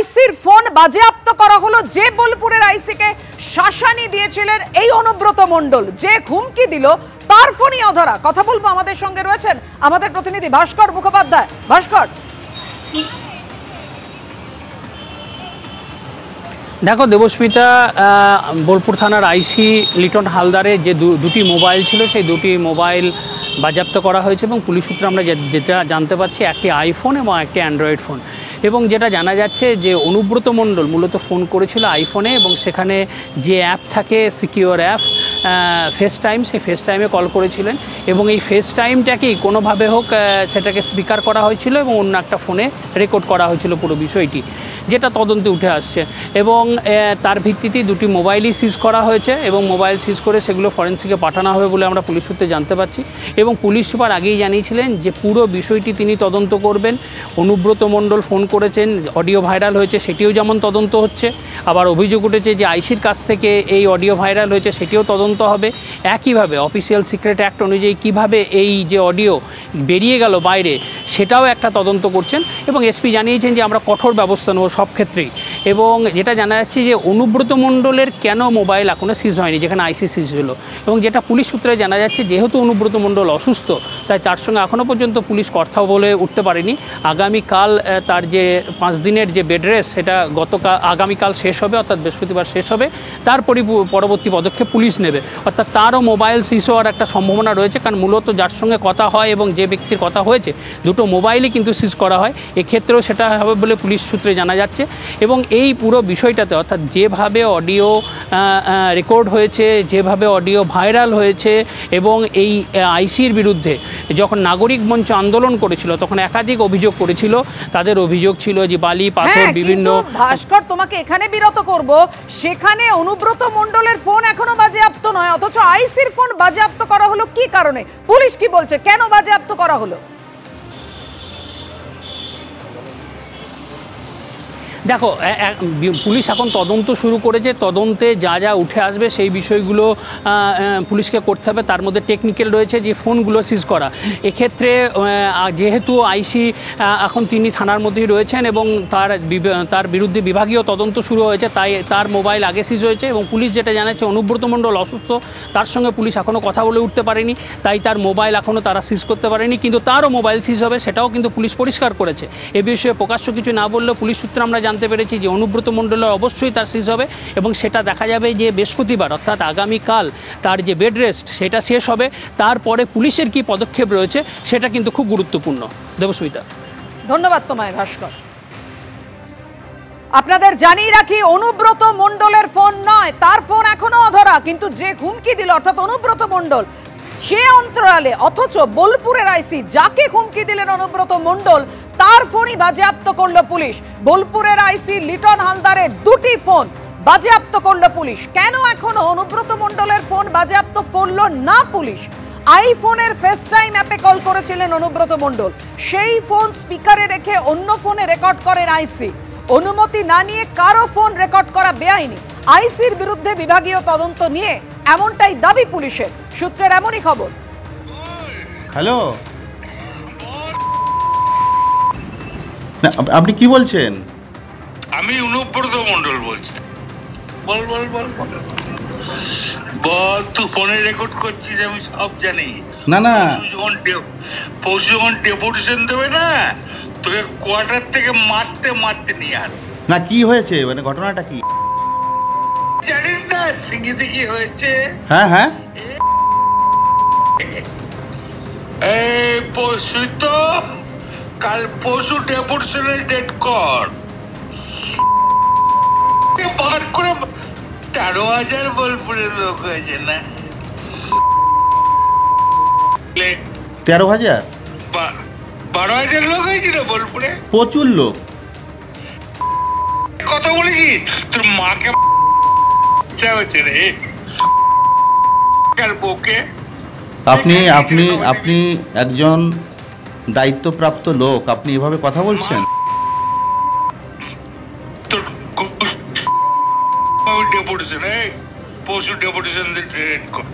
আইসির ফোন বাজেয়াপ্ত করা হলো, যে বোলপুরের আইসিকে শাসানি দিয়েছিলেন এই অনুব্রত মণ্ডল, যে হুমকি দিল তার ফোনই অধরা। কথা বলবো, আমাদের সঙ্গে রয়েছেন আমাদের প্রতিনিধি ভাস্কর মুখোপাধ্যায়। ভাস্কর, দেখো দেবস্মিতা, বোলপুর থানার আইসি লিটন হালদারের যে দুটি মোবাইল ছিল, সেই দুটি মোবাইল বাজেয়াপ্ত করা হয়েছে এবং পুলিশ সূত্রে আমরা যেটা জানতে পারছি, একটি আইফোন এবং একটি অ্যান্ড্রয়েড ফোন। এবং যেটা জানা যাচ্ছে যে অনুব্রত মণ্ডল মূলত ফোন করেছিল আইফোনে, এবং সেখানে যে অ্যাপ থাকে সিকিওর অ্যাপ ফেস টাইম, সেই ফেস টাইমে কল করেছিলেন এবং এই ফেস টাইমটাকেই কোনোভাবে হোক সেটাকে স্পিকার করা হয়েছিল এবং অন্য একটা ফোনে রেকর্ড করা হয়েছিল পুরো বিষয়টি, যেটা তদন্তে উঠে আসছে। এবং তার ভিত্তিতেই দুটি মোবাইলই সিজ করা হয়েছে এবং মোবাইল সিজ করে সেগুলো ফরেন্সিকে পাঠানো হবে বলে আমরা পুলিশ সূত্রে জানতে পারছি। এবং পুলিশ সুপার আগেই জানিয়েছিলেন যে পুরো বিষয়টি তিনি তদন্ত করবেন। অনুব্রত মণ্ডল ফোন করেছেন, অডিও ভাইরাল হয়েছে, সেটিও যেমন তদন্ত হচ্ছে। আবার অভিযোগ উঠেছে যে আইসির কাছ থেকে এই অডিও ভাইরাল হয়েছে, সেটিও তদন্ত হবে। একইভাবে অফিসিয়াল সিক্রেট অ্যাক্ট অনুযায়ী কিভাবে এই যে অডিও বেরিয়ে গেল বাইরে, সেটাও একটা তদন্ত করছেন। এবং এসপি জানিয়েছেন যে আমরা কঠোর ব্যবস্থা নেব সব ক্ষেত্রেই। এবং যেটা জানা যাচ্ছে যে অনুব্রত মণ্ডলের কেন মোবাইল এখনও সিজ হয়নি, যেখানে আইসি সিজ হলো। এবং যেটা পুলিশ সূত্রে জানা যাচ্ছে, যেহেতু অনুব্রত মণ্ডল অসুস্থ, তাই তার সঙ্গে এখনও পর্যন্ত পুলিশ কথা বলে উঠতে পারেনি। আগামীকাল তার যে 5 দিনের যে বেড রেস্ট, সেটা আগামীকাল শেষ হবে, অর্থাৎ বৃহস্পতিবার শেষ হবে। তার পরবর্তী পদক্ষেপ পুলিশ নেবে, অর্থাৎ তারও মোবাইল সিজ হওয়ার একটা সম্ভাবনা রয়েছে। কারণ মূলত যার সঙ্গে কথা হয় এবং যে ব্যক্তির কথা হয়েছে, দুটো মোবাইলই কিন্তু সিজ করা হয়। এক্ষেত্রেও সেটা হবে বলে পুলিশ সূত্রে জানা যাচ্ছে। এবং এই পুরো বিষয়টাতে, অর্থাৎ যেভাবে অডিও রেকর্ড হয়েছে, যেভাবে অডিও ভাইরাল হয়েছে, এবং এই আইসির বিরুদ্ধে যখন নাগরিক মঞ্চ আন্দোলন করেছিল তখন একাধিক অভিযোগ করেছিল। তাদের অভিযোগ ছিল যে বালি পাথর বিভিন্ন। ভাস্কর, তোমাকে এখানে বিরত করব, সেখানে অনুব্রত মণ্ডলের ফোন এখনো বাজেয়াপ্ত নয়, অথচ আইসির ফোন বাজেয়াপ্ত করা হলো কি কারণে? পুলিশ কি বলছে, কেন বাজেয়াপ্ত করা হলো? দেখো, পুলিশ এখন তদন্ত শুরু করেছে। তদন্তে যা যা উঠে আসবে সেই বিষয়গুলো পুলিশকে করতে হবে। তার মধ্যে টেকনিক্যাল রয়েছে যে ফোনগুলো সিজ করা। এক্ষেত্রে যেহেতু আইসি এখন তিনি থানার মধ্যেই রয়েছেন এবং তার বিরুদ্ধে বিভাগীয় তদন্ত শুরু হয়েছে, তাই তার মোবাইল আগে সিজ হয়েছে। এবং পুলিশ যেটা জানাচ্ছে, অনুব্রত মণ্ডল অসুস্থ, তার সঙ্গে পুলিশ এখনও কথা বলে উঠতে পারেনি, তাই তার মোবাইল এখনও তারা সিজ করতে পারেনি। কিন্তু তারও মোবাইল সিজ হবে, সেটাও কিন্তু পুলিশ পরিষ্কার করেছে। এ বিষয়ে প্রকাশ্য কিছু না বললেও পুলিশ সূত্রে আমরা জানতে পেরেছি যে অনুব্রত মণ্ডলের অবশ্যই তার সিজ হবে এবং সেটা দেখা যাবে যে বৃহস্পতিবার, অর্থাৎ আগামীকাল তার যে বেড রেস্ট সেটা শেষ হবে। তারপরে পুলিশের কি পদক্ষেপ রয়েছে সেটা কিন্তু খুব গুরুত্বপূর্ণ। দেবস্মিতা, ধন্যবাদ তোমায় ভাস্কর। আপনাদের জানিয়ে রাখি, অনুব্রত মণ্ডলের ফোন নয়, তার ফোন এখনো অধরা। কিন্তু যে হুমকি দিল, অর্থাৎ অনুব্রত মণ্ডল, সে অন্তরালে, অথচ বোলপুরের আইসি যাকে হুমকি দিলেন অনুব্রত মণ্ডল, তার ফোনই বাজেয়াপ্ত করলো পুলিশ। বোলপুরের আইসি লিটন হালদারের দুটি ফোন বাজেয়াপ্ত করলো পুলিশ। কেন এখনো অনুব্রত মণ্ডলের ফোন বাজেয়াপ্ত করলো না পুলিশ? আইফোনের ফেস টাইম অ্যাপে কল করেছিলেন অনুব্রত মণ্ডল, সেই ফোন স্পিকারে রেখে অন্য ফোনে রেকর্ড করেন আইসি। অনুমতি না নিয়ে কারো ফোন রেকর্ড করা বেআইনি। আইসির বিরুদ্ধে বিভাগীয় তদন্ত নিয়ে এমনটাই দাবি পুলিশের। সূত্রের এমনই খবর। হ্যালো, আপনি কি বলছেন? আমি অনুব্রত মণ্ডল বলছি। বল বল বল বল, তুই ফোনে রেকর্ড করছিস, আমি সব জানি। না না, পরশু যখন ডেপুটেশন দেবে না, তোকে কোয়ার্টার থেকে মারতে মারতে নিয়ে আস। না, কি হয়েছে, মানে ঘটনাটা কি জানিস না সিঙ্গিতে কি হয়েছে? হ্যাঁ হ্যাঁ, এই পরশু তো, কাল পরশু ডেপুটেশনের ডেট কর, বার করে 13,000 বোলপুরের লোক হয়েছে না? 13,000 12,000 লোক হয়েছিল বোলপুরে, প্রচুর লোক। কথা বলেছি তোর মাকে হচ্ছে রে বউকে। আপনি আপনি আপনি একজন দায়িত্বপ্রাপ্ত লোক, আপনি এভাবে কথা বলছেন? তোর ডেপুটেশন, পরশু ডেপুটেশন কর,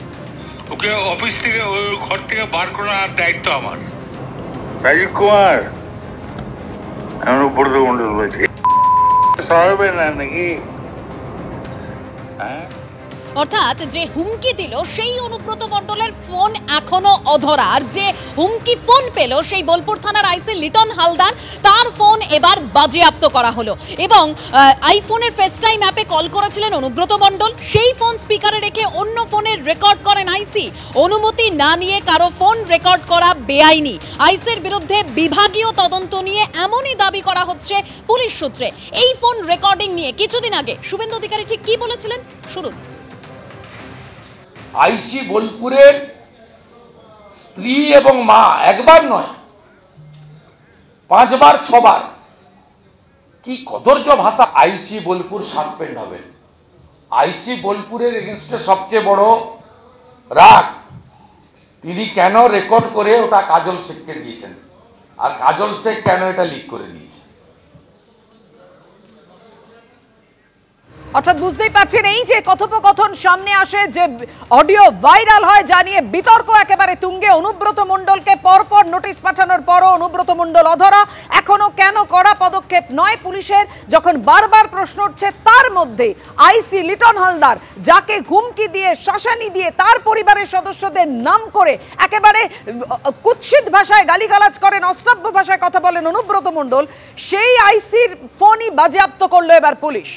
ওকে অফিস থেকে, ওই ঘর থেকে বার করার দায়িত্ব আমার। রাজীব কুমার, আমি অনুব্রত মণ্ডল বলছি। সরাবে না নাকি? হ্যাঁ, অর্থাৎ যে হুমকি দিল সেই অনুব্রত মণ্ডলের ফোন এখনো অধরা, আর যে হুমকি ফোন পেল সেই বোলপুর থানার আইসি লিটন হালদার, তার ফোন এবার বাজেয়াপ্ত করা হলো। এবং আইফোনের ফেসটাইম অ্যাপে কল করেছিলেন অনুব্রত মণ্ডল, সেই ফোন স্পিকারে রেখে অন্য ফোনের রেকর্ড করেন আইসি। অনুমতি না নিয়ে কারো ফোন রেকর্ড করা বেআইনি। আইসির বিরুদ্ধে বিভাগীয় তদন্ত নিয়ে এমনই দাবি করা হচ্ছে পুলিশ সূত্রে। এই ফোন রেকর্ডিং নিয়ে কিছুদিন আগে শুভেন্দু অধিকারী ঠিক কি বলেছিলেন শুনুন। আইসি বোলপুরের স্ত্রী এবং মা একবার নয় 5 বার 6 বার, কি কদর্য ভাষা। আইসি বোলপুর সাসপেন্ড হবেন। আইসি বোলপুরের এগেনস্টে সবচেয়ে বড় রাগ, তিনি কেন রেকর্ড করে ওটা কাজল শেখকে দিয়েছেন, আর কাজল শেখ কেন এটা লিক করে দিয়েছে। অর্থাৎ বুঝতেই পারছেন, এই যে কথোপকথন সামনে আসে, যে অডিও ভাইরাল হয়, জানিয়ে বিতর্ক একেবারে তুঙ্গে। অনুব্রত মণ্ডলকে পরপর নোটিশ পাঠানোর পরও অনুব্রত মণ্ডল অধরা। এখনো কেন কড়া পদক্ষেপ নয় পুলিশের, যখন বারবার প্রশ্ন উঠছে। তার মধ্যে আইসি লিটন হালদার, যাকে হুমকি দিয়ে, শাসানি দিয়ে, তার পরিবারের সদস্যদের নাম করে একেবারে কুৎসিত ভাষায় গালিগালাজ করেন, অশ্রাব্য ভাষায় কথা বলেন অনুব্রত মণ্ডল, সেই আইসির ফোনই বাজেয়াপ্ত করলো এবার পুলিশ।